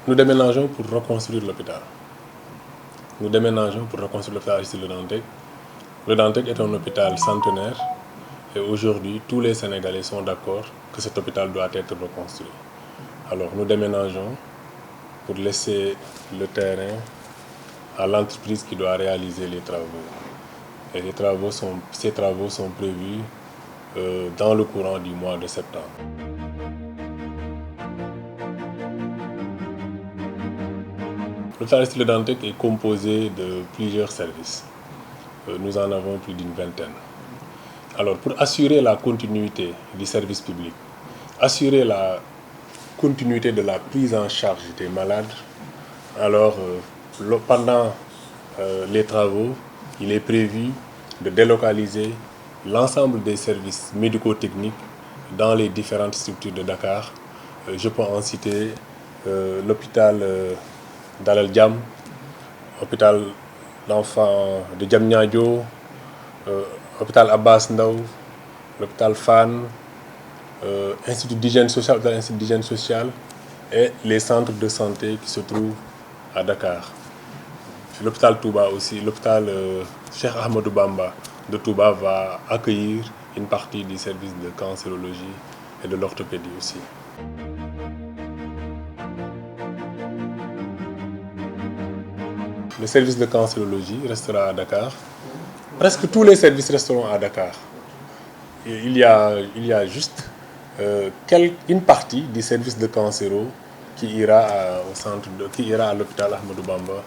Nous déménageons pour reconstruire l'hôpital. Nous déménageons pour reconstruire l'hôpital Aristide Le Dantec. Le Dantec est un hôpital centenaire et aujourd'hui, tous les Sénégalais sont d'accord que cet hôpital doit être reconstruit. Alors nous déménageons pour laisser le terrain à l'entreprise qui doit réaliser les travaux. Et ces travaux sont prévus dans le courant du mois de septembre. L'hôpital Aristide Le Dantec est composé de plusieurs services. Nous en avons plus d'une vingtaine. Alors, pour assurer la continuité du service public, assurer la continuité de la prise en charge des malades, alors pendant les travaux, il est prévu de délocaliser l'ensemble des services médico-techniques dans les différentes structures de Dakar. Je peux en citer l'hôpital Dalal Jamm, hôpital d'enfants de Diamniadio, hôpital Abbas Ndao, l'hôpital Fann, Institut d'hygiène sociale, et les centres de santé qui se trouvent à Dakar. L'hôpital Touba aussi, l'hôpital Cheikh Ahmadou Bamba de Touba va accueillir une partie du service de cancérologie et de l'orthopédie aussi. Le service de cancérologie restera à Dakar. Presque tous les services resteront à Dakar. Et il y a juste une partie du service de cancéro qui ira à l'hôpital Ahmadou Bamba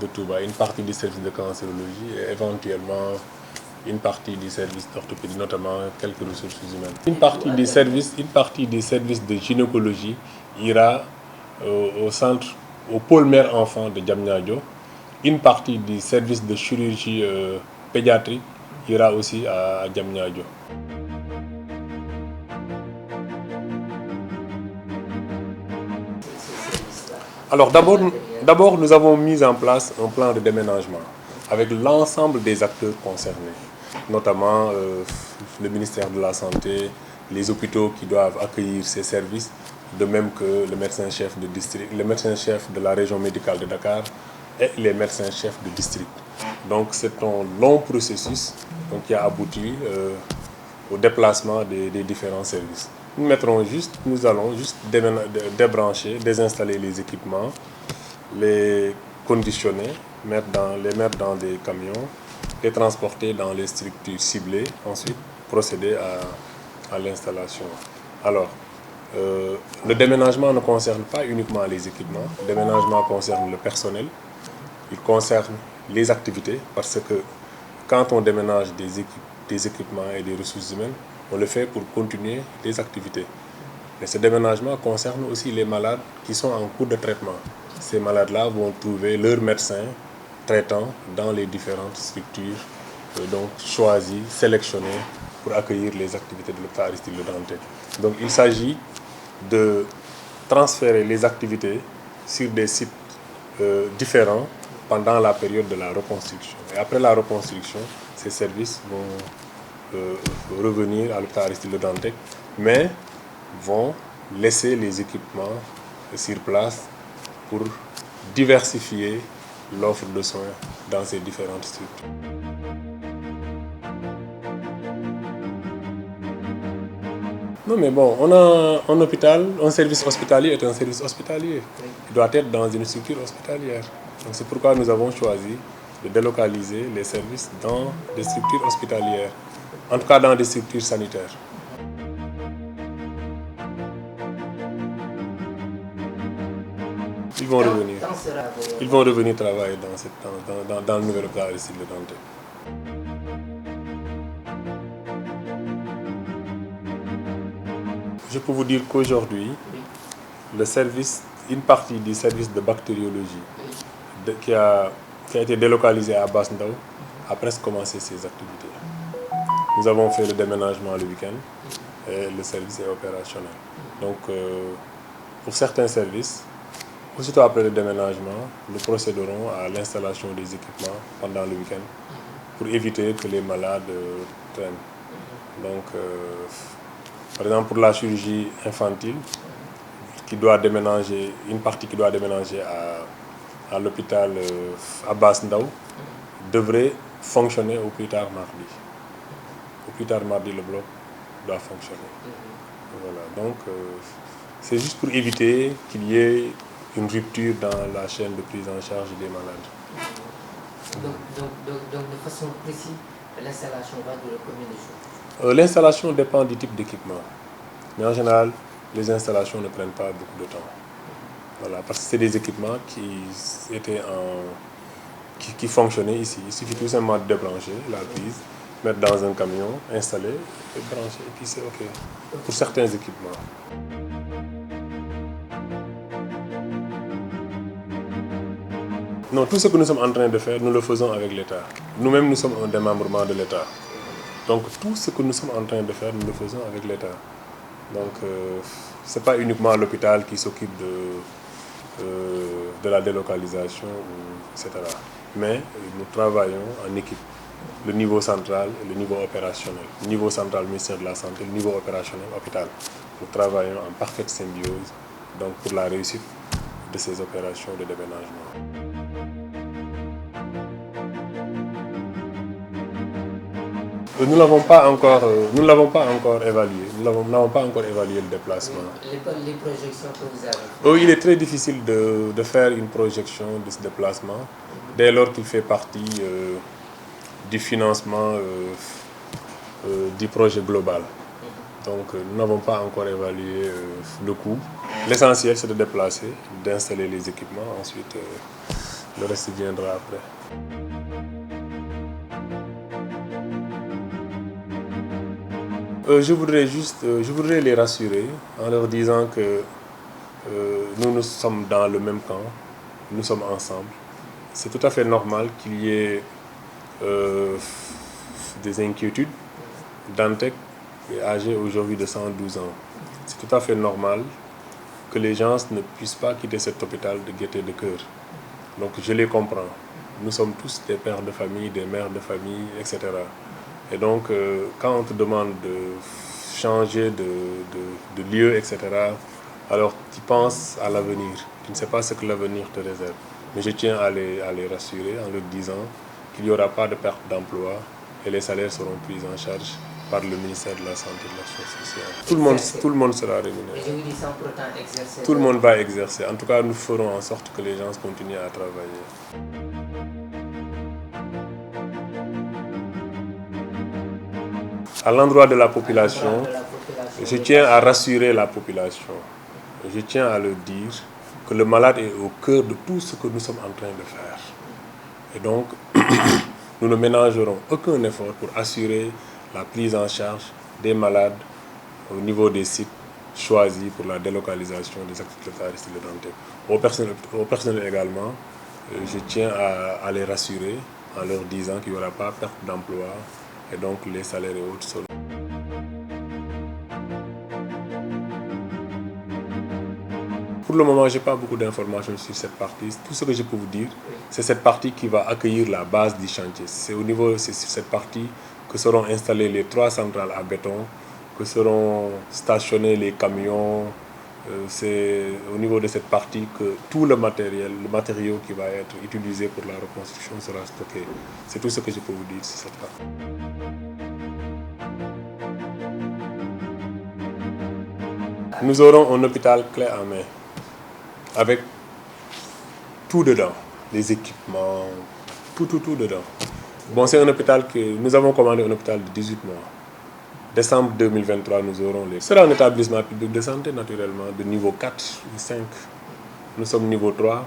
de Touba, une partie du service de cancérologie et éventuellement une partie du service d'orthopédie, notamment quelques ressources humaines. Une partie du service de gynécologie ira au pôle mère-enfant de Diamniadio. Une partie du service de chirurgie pédiatrique ira aussi à Diamniadio. Alors d'abord, nous avons mis en place un plan de déménagement avec l'ensemble des acteurs concernés, notamment le ministère de la Santé, les hôpitaux qui doivent accueillir ces services, de même que le médecin-chef de district, le médecin-chef de la région médicale de Dakar et les médecins-chefs de district. Donc c'est un long processus qui a abouti au déplacement des différents services. Nous allons juste débrancher, désinstaller les équipements, les conditionner, les mettre dans des camions, les transporter dans les structures ciblées, ensuite procéder à l'installation. Alors, le déménagement ne concerne pas uniquement les équipements, le déménagement concerne le personnel, il concerne les activités, parce que quand on déménage des équipements et des ressources humaines, on le fait pour continuer les activités. Mais ce déménagement concerne aussi les malades qui sont en cours de traitement. Ces malades-là vont trouver leur médecin traitant dans les différentes structures donc choisies, sélectionnées pour accueillir les activités de l'hôpital Aristide Le Dantec. Donc il s'agit de transférer les activités sur des sites différents pendant la période de la reconstruction. Et après la reconstruction, ces services vont revenir à l'hôpital Aristide Le Dantec, mais vont laisser les équipements sur place pour diversifier l'offre de soins dans ces différentes structures. Non mais bon, on a un hôpital, un service hospitalier est un service hospitalier. Il doit être dans une structure hospitalière. Donc c'est pourquoi nous avons choisi de délocaliser les services dans des structures hospitalières, en tout cas dans des structures sanitaires. Ils vont revenir. Ils vont revenir travailler dans le nouvel hôpital Aristide Le Dantec. Je peux vous dire qu'aujourd'hui, une partie du service de bactériologie qui a été délocalisé à Abbas Ndao a presque commencé ses activités. Nous avons fait le déménagement le week-end et le service est opérationnel. Donc, pour certains services, aussitôt après le déménagement, nous procéderons à l'installation des équipements pendant le week-end pour éviter que les malades traînent. Donc, par exemple, pour la chirurgie infantile, qui doit déménager, une partie qui doit déménager à l'hôpital Abbas Ndao devrait fonctionner au plus tard mardi. Au plus tard mardi, le bloc doit fonctionner. Voilà, donc c'est juste pour éviter qu'il y ait une rupture dans la chaîne de prise en charge des malades. Donc de façon précise, l'installation va durer combien de jours? L'installation dépend du type d'équipement. Mais en général, les installations ne prennent pas beaucoup de temps. Voilà, parce que c'est des équipements qui fonctionnaient ici. Il suffit tout simplement de débrancher la prise, mettre dans un camion, installer, et brancher, et puis c'est OK. Pour certains équipements. Non, tout ce que nous sommes en train de faire, nous le faisons avec l'État. Nous-mêmes, nous sommes un démembrement de l'État. Donc tout ce que nous sommes en train de faire, nous le faisons avec l'État. Donc ce n'est pas uniquement l'hôpital qui s'occupe de la délocalisation, etc. Mais nous travaillons en équipe. Le niveau central et le niveau opérationnel. Le niveau central, ministère de la Santé, le niveau opérationnel, hôpital. Nous travaillons en parfaite symbiose donc pour la réussite de ces opérations de déménagement. Nous ne l'avons pas encore évalué. Nous n'avons pas encore évalué le déplacement. Les projections que vous avez? Oh, il est très difficile de faire une projection de ce déplacement dès lors qu'il fait partie du financement du projet global. Donc nous n'avons pas encore évalué le coût. L'essentiel c'est de déplacer, d'installer les équipements, ensuite le reste viendra après. Je voudrais les rassurer en leur disant que nous sommes dans le même camp, nous sommes ensemble. C'est tout à fait normal qu'il y ait des inquiétudes. Dantec est âgé aujourd'hui de 112 ans. C'est tout à fait normal que les gens ne puissent pas quitter cet hôpital de gaieté de cœur. Donc je les comprends. Nous sommes tous des pères de famille, des mères de famille, etc. Et donc quand on te demande de changer de lieu, etc., alors tu penses à l'avenir. Tu ne sais pas ce que l'avenir te réserve. Mais je tiens à les rassurer en leur disant qu'il n'y aura pas de perte d'emploi et les salaires seront pris en charge par le ministère de la Santé et de l'Action sociale. Tout le monde sera rémunéré. Je vous dis sans pour autant exercer. Tout le monde va exercer. En tout cas, nous ferons en sorte que les gens continuent à travailler. À l'endroit de la population, je tiens à rassurer la population. Je tiens à leur dire que le malade est au cœur de tout ce que nous sommes en train de faire. Et donc, nous ne ménagerons aucun effort pour assurer la prise en charge des malades au niveau des sites choisis pour la délocalisation des actes de Dantec. Au personnel également, je tiens à les rassurer en leur disant qu'il n'y aura pas perte d'emploi et donc les salaires et autres seront. Pour le moment, je n'ai pas beaucoup d'informations sur cette partie. Tout ce que je peux vous dire, c'est cette partie qui va accueillir la base du chantier. C'est sur cette partie que seront installées les 3 centrales à béton, que seront stationnés les camions. C'est au niveau de cette partie que tout le matériau qui va être utilisé pour la reconstruction sera stocké. C'est tout ce que je peux vous dire sur cette partie. Nous aurons un hôpital clé en main, avec tout dedans, les équipements, tout dedans. Bon, c'est un hôpital que nous avons commandé, un hôpital de 18 mois. Décembre 2023, nous aurons les. Ce sera un établissement public de santé, naturellement, de niveau 4 ou 5. Nous sommes niveau 3.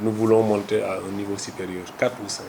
Nous voulons monter à un niveau supérieur, 4 ou 5.